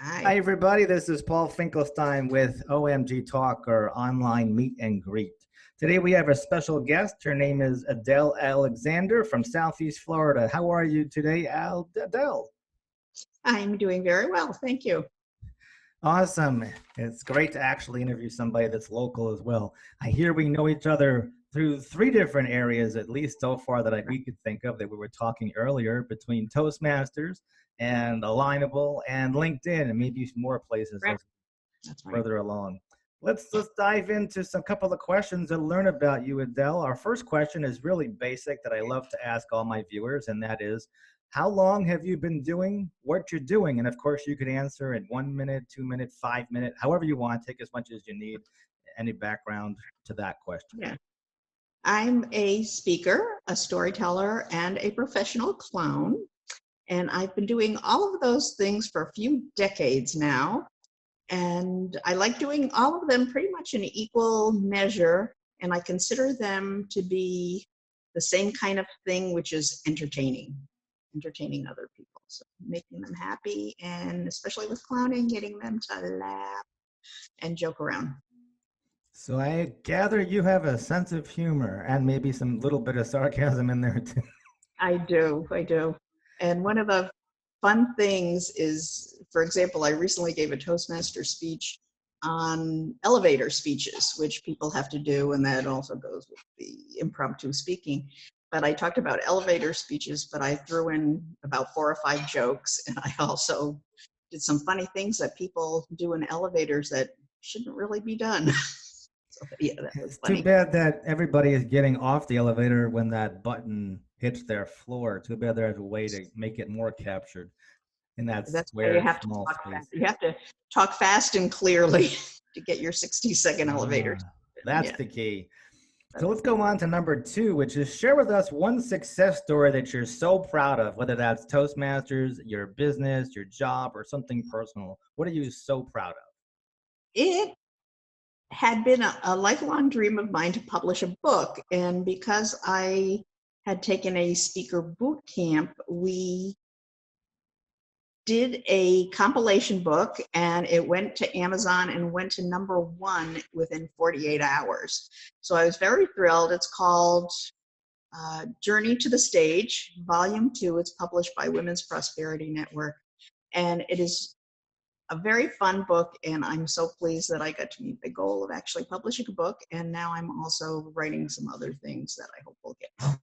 Hi. Hi, everybody. This is Paul Finkelstein with OMG Talk, or Online Meet and Greet. Today we have a special guest. Her name is Adele Alexander from Southeast Florida. How are you today, Adele? I'm doing very well. Thank you. Awesome. It's great to actually interview somebody that's local as well. I hear we know each other through three different areas, at least so far that we could think of that we were talking earlier, between Toastmasters and Alignable and LinkedIn, and maybe some more places Right. as That's right. further along. Let's dive into some couple of questions and learn about you, Adele. Our first question is really basic that I love to ask all my viewers, and that is, how long have you been doing what you're doing? And of course, you could answer in 1 minute, 2 minute, 5 minute, however you want. Take as much as you need. Any background to that question? Yeah. I'm a speaker, a storyteller, and a professional clown. And I've been doing all of those things for a few decades now. And I like doing all of them pretty much in equal measure. And I consider them to be the same kind of thing, which is entertaining other people. So making them happy, and especially with clowning, getting them to laugh and joke around. So I gather you have a sense of humor and maybe some little bit of sarcasm in there too. I do. And one of the fun things is, for example, I recently gave a Toastmaster speech on elevator speeches, which people have to do, and that also goes with the impromptu speaking. But I talked about elevator speeches, but I threw in about 4 or 5 jokes, and I also did some funny things that people do in elevators that shouldn't really be done. So yeah, that was It's too funny. bad that everybody is getting off the elevator when that button hits their floor. Too bad there's a way to make it more captured in that That's why you square have to small talk fast. space. You have to talk fast and clearly to get your 60-second elevator. Ah, that's Yeah. the key. So That's let's go on to number 2, which is share with us one success story that you're so proud of, whether that's Toastmasters, your business, your job, or something personal. What are you so proud of? It had been a lifelong dream of mine to publish a book. And because I had taken a speaker boot camp, we did a compilation book, and it went to Amazon and went to #1 within 48 hours. So I was very thrilled. It's called Journey to the Stage, Volume 2. It's published by Women's Prosperity Network. And it is a very fun book, and I'm so pleased that I got to meet the goal of actually publishing a book. And now I'm also writing some other things that I hope will get.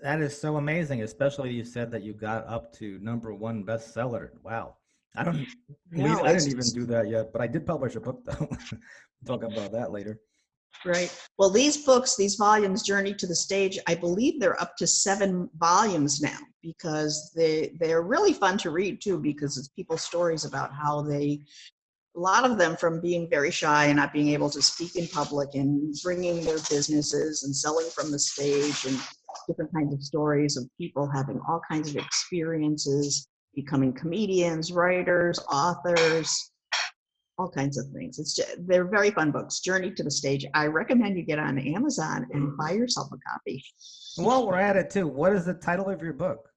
That is so amazing, especially you said that you got up to #1 bestseller. Wow. I don't we No, I didn't it's even do that yet, but I did publish a book though. We'll talk about that later. right. Well, these books, these volumes, Journey to the Stage, I believe they're up to 7 volumes now, because they're really fun to read too, because it's people's stories about how they, a lot of them, from being very shy and not being able to speak in public, and bringing their businesses and selling from the stage, and different kinds of stories of people having all kinds of experiences, becoming comedians, writers, authors, all kinds of things. They're very fun books. Journey to the Stage. I recommend you get on Amazon and buy yourself a copy. While we're at it too, what is the title of your book?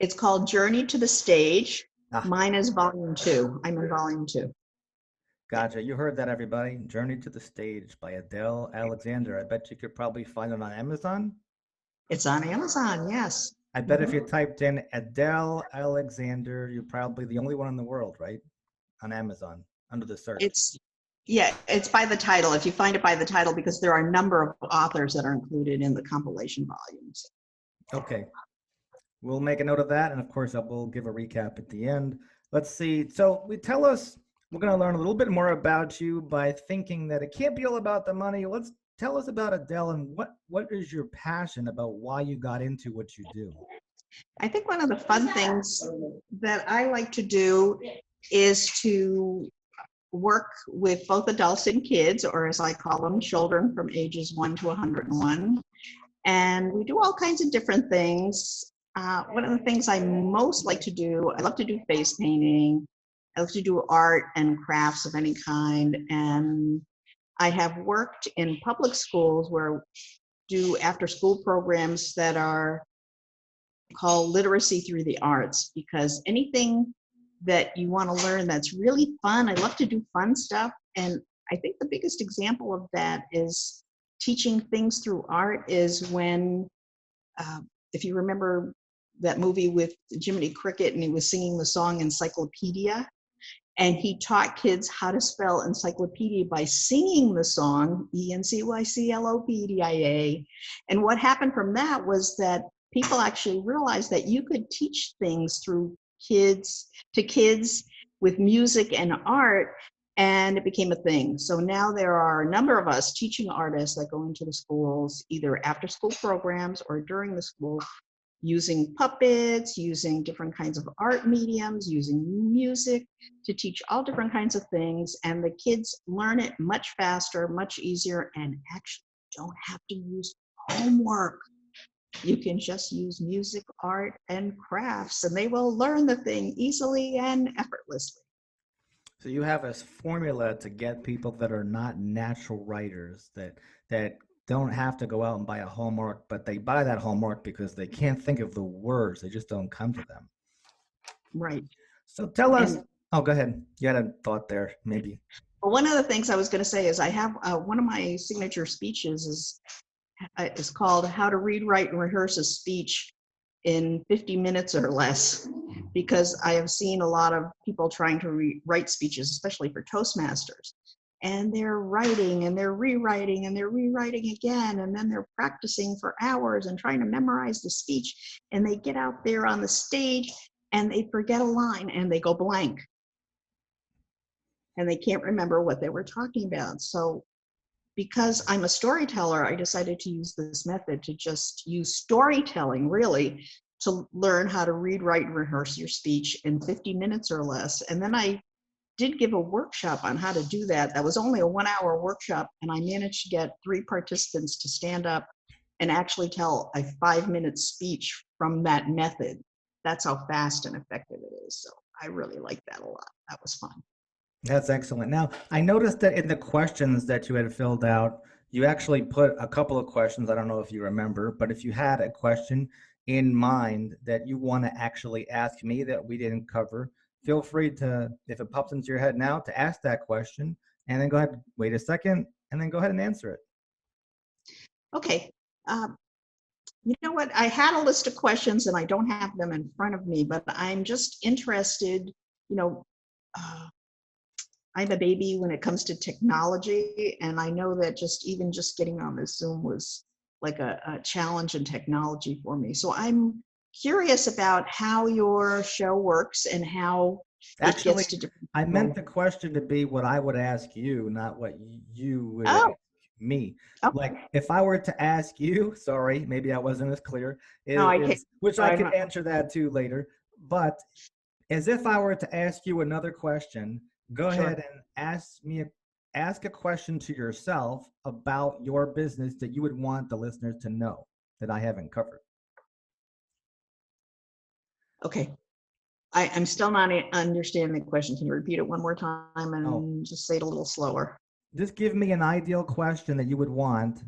It's called Journey to the Stage. Ah, Mine is volume 2. I'm in volume 2. Yeah, gotcha. You heard that, everybody. Journey to the Stage by Adele Alexander. I bet you could probably find it on Amazon. it's on Amazon. Yes. I bet if Mhm. you typed in Adele Alexander, you're probably the only one in the world, right? On Amazon under the search. It's Yeah, it's by the title. If you find it by the title, because there are a number of authors that are included in the compilation volumes. Okay. We'll make a note of that, and of course, I will give a recap at the end. Let's see. So we're going to learn a little bit more about you by thinking that it can't be all about the money. Let's tell us about Adele and what is your passion about why you got into what you do. I think one of the fun things that I like to do is to work with both adults and kids, or as I call them, children from ages 1 to 101. And we do all kinds of different things. One of the things I most like to do, I love to do face painting. I love to do art and crafts of any kind. And I have worked in public schools where do after school programs that are called literacy through the arts, because anything that you want to learn that's really fun. I love to do fun stuff. And I think the biggest example of that is teaching things through art is when, if you remember that movie with Jiminy Cricket and he was singing the song Encyclopedia, and he taught kids how to spell encyclopedia by singing the song Encyclopedia. And what happened from that was that people actually realized that you could teach things through kids to kids with music and art, and it became a thing. So now there are a number of us teaching artists that go into the schools, either after school programs or during the school, using puppets, using different kinds of art mediums, using music to teach all different kinds of things. And the kids learn it much faster, much easier, and actually don't have to use homework. You can just use music, art, and crafts, and they will learn the thing easily and effortlessly. So you have a formula to get people that are not natural writers, that don't have to go out and buy a homework, but they buy that homework because they can't think of the words. They just don't come to them. Right. So tell us. And Oh, go ahead. You had a thought there, maybe. one of the things I was going to say is I have one of my signature speeches is called How to Read, Write, and Rehearse a Speech in 50 minutes or less, because I have seen a lot of people trying to write speeches, especially for Toastmasters, and they're writing and they're rewriting and they're rewriting again, and then they're practicing for hours and trying to memorize the speech, and they get out there on the stage and they forget a line and they go blank and they can't remember what they were talking about. So because I'm a storyteller, I decided to use this method to just use storytelling really to learn how to read, write, and rehearse your speech in 50 minutes or less. And then I did give a workshop on how to do that. That was only a 1-hour workshop, and I managed to get 3 participants to stand up and actually tell a 5-minute speech from that method. That's how fast and effective it is. So I really liked that a lot. That was fun. That's excellent. Now, I noticed that in the questions that you had filled out, you actually put a couple of questions. I don't know if you remember, but if you had a question in mind that you want to actually ask me that we didn't cover, feel free to, if it pops into your head now, to ask that question, and then go ahead, wait a second, and then go ahead and answer it. Okay. You know what? I had a list of questions and I don't have them in front of me, but I'm just interested, you know, I'm a baby when it comes to technology, and I know that even just getting on this Zoom was like a challenge in technology for me. So I'm curious about how your show works and how it Actually, gets to different I people. meant the question to be what I would ask you, not what you would Oh, ask me. okay. Like if I were to ask you, sorry, maybe I wasn't as clear, No, I can't. which I I'm could not answer that too later, but as if I were to ask you another question, go sure. ahead and ask a question to yourself about your business that you would want the listeners to know that I haven't covered. Okay. I'm still not understanding the question. Can you repeat it one more time Oh, and just say it a little slower? just give me an ideal question that you would want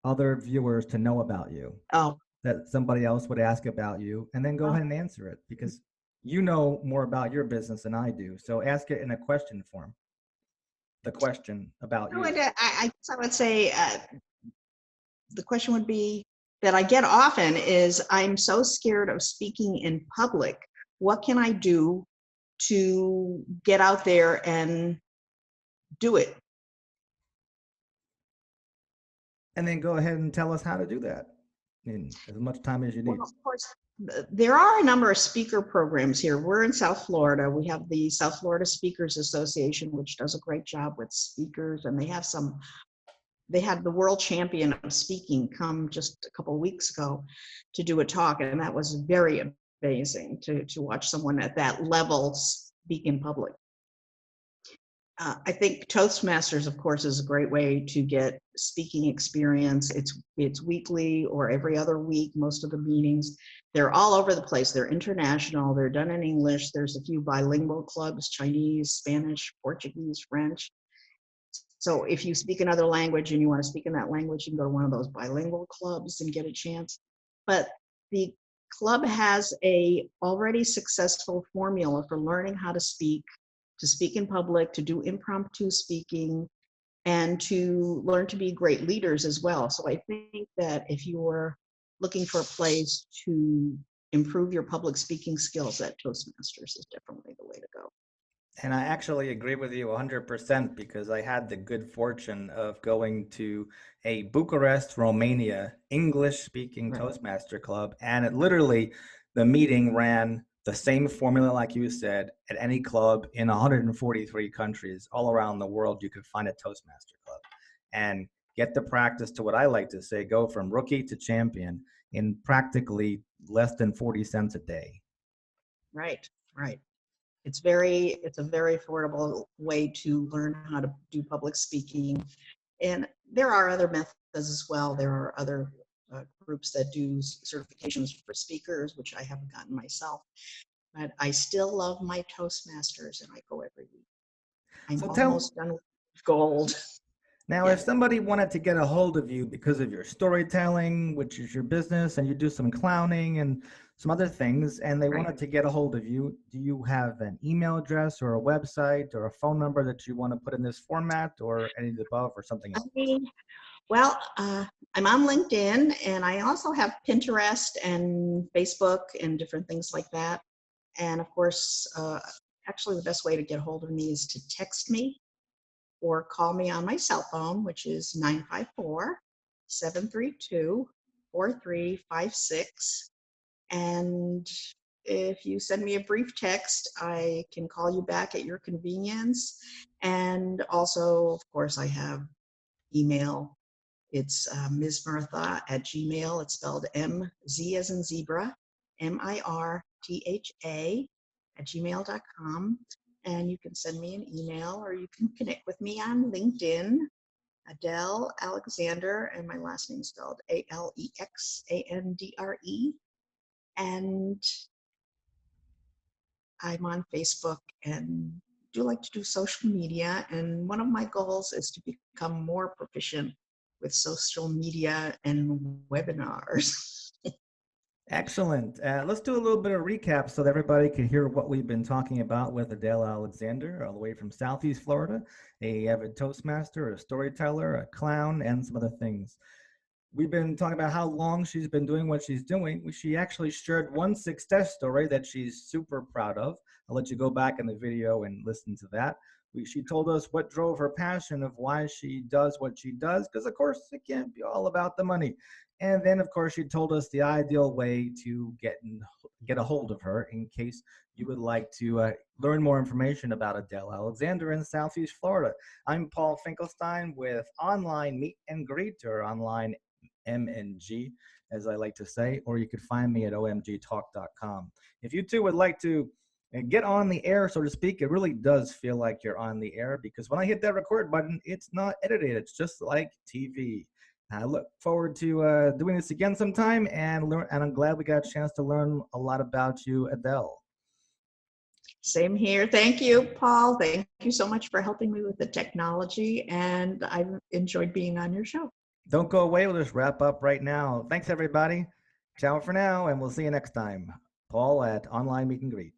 other viewers to know about you, Oh, that somebody else would ask about you, and then go well, ahead and answer it because you know more about your business than I do. So ask it in a question form, the question about no, you. I guess I would say the question would be that I get often is I'm so scared of speaking in public. What can I do to get out there and do it? And then go ahead and tell us how to do that in as much time as you Well, need. of course, there are a number of speaker programs here. We're in South Florida. We have the South Florida Speakers Association, which does a great job with speakers, and they had the world champion of speaking come just a couple of weeks ago to do a talk, and that was very amazing to watch someone at that level speak in public. I think Toastmasters, of course, is a great way to get speaking experience. It's weekly or every other week, most of the meetings. They're all over the place. They're international. They're done in English. There's a few bilingual clubs, Chinese, Spanish, Portuguese, French. So if you speak another language and you want to speak in that language, you can go to one of those bilingual clubs and get a chance. But the club has a already successful formula for learning how to speak in public, to do impromptu speaking, and to learn to be great leaders as well. So I think that if you're looking for a place to improve your public speaking skills, that Toastmasters is definitely the way to go. And I actually agree with you 100% because I had the good fortune of going to a Bucharest, Romania English speaking Right. Toastmaster club. And it literally, the meeting ran the same formula, like you said, at any club in 143 countries all around the world. You could find a Toastmaster club and get the practice to what I like to say go from rookie to champion in practically less than 40 cents a day. Right, right. It's a very affordable way to learn how to do public speaking. And there are other methods as well. There are other groups that do certifications for speakers, which I haven't gotten myself. But I still love my Toastmasters, and I go every week. I'm So tell almost done with gold. Now, Yeah, if somebody wanted to get a hold of you because of your storytelling, which is your business, and you do some clowning and some other things, and they right. wanted to get a hold of you, do you have an email address or a website or a phone number that you want to put in this format or any of the above or something I else? mean, well, I'm on LinkedIn, and I also have Pinterest and Facebook and different things like that. And of course, actually, the best way to get a hold of me is to text me or call me on my cell phone, which is 954-732-4356. And if you send me a brief text, I can call you back at your convenience. And also, of course, I have email. It's Ms. Mirtha at Gmail. It's spelled MZ as in zebra, Mirtha at gmail.com. And you can send me an email or you can connect with me on LinkedIn, Adele Alexander, and my last name is spelled Alexandre. And I'm on Facebook and do like to do social media. And one of my goals is to become more proficient with social media and webinars. Excellent. Let's do a little bit of recap so that everybody can hear what we've been talking about with Adele Alexander, all the way from Southeast Florida, a avid Toastmaster, a storyteller, a clown, and some other things. We've been talking about how long she's been doing what she's doing. She actually shared one success story that she's super proud of. I'll let you go back in the video and listen to that. She told us what drove her passion of why she does what she does, because of course it can't be all about the money. And then of course she told us the ideal way to get a hold of her in case you would like to learn more information about Adele Alexander in Southeast Florida. I'm Paul Finkelstein with Online Meet and Greet, or Online MNG, as I like to say, or you could find me at omgtalk.com. If you too would like to get on the air, so to speak, it really does feel like you're on the air because when I hit that record button, it's not edited. It's just like TV. I look forward to doing this again sometime and I'm glad we got a chance to learn a lot about you, Adele. Same here. Thank you, Paul. Thank you so much for helping me with the technology. And I've enjoyed being on your show. Don't go away. We'll just wrap up right now. Thanks, everybody. Ciao for now, and we'll see you next time. Paul at Online Meet and Greet.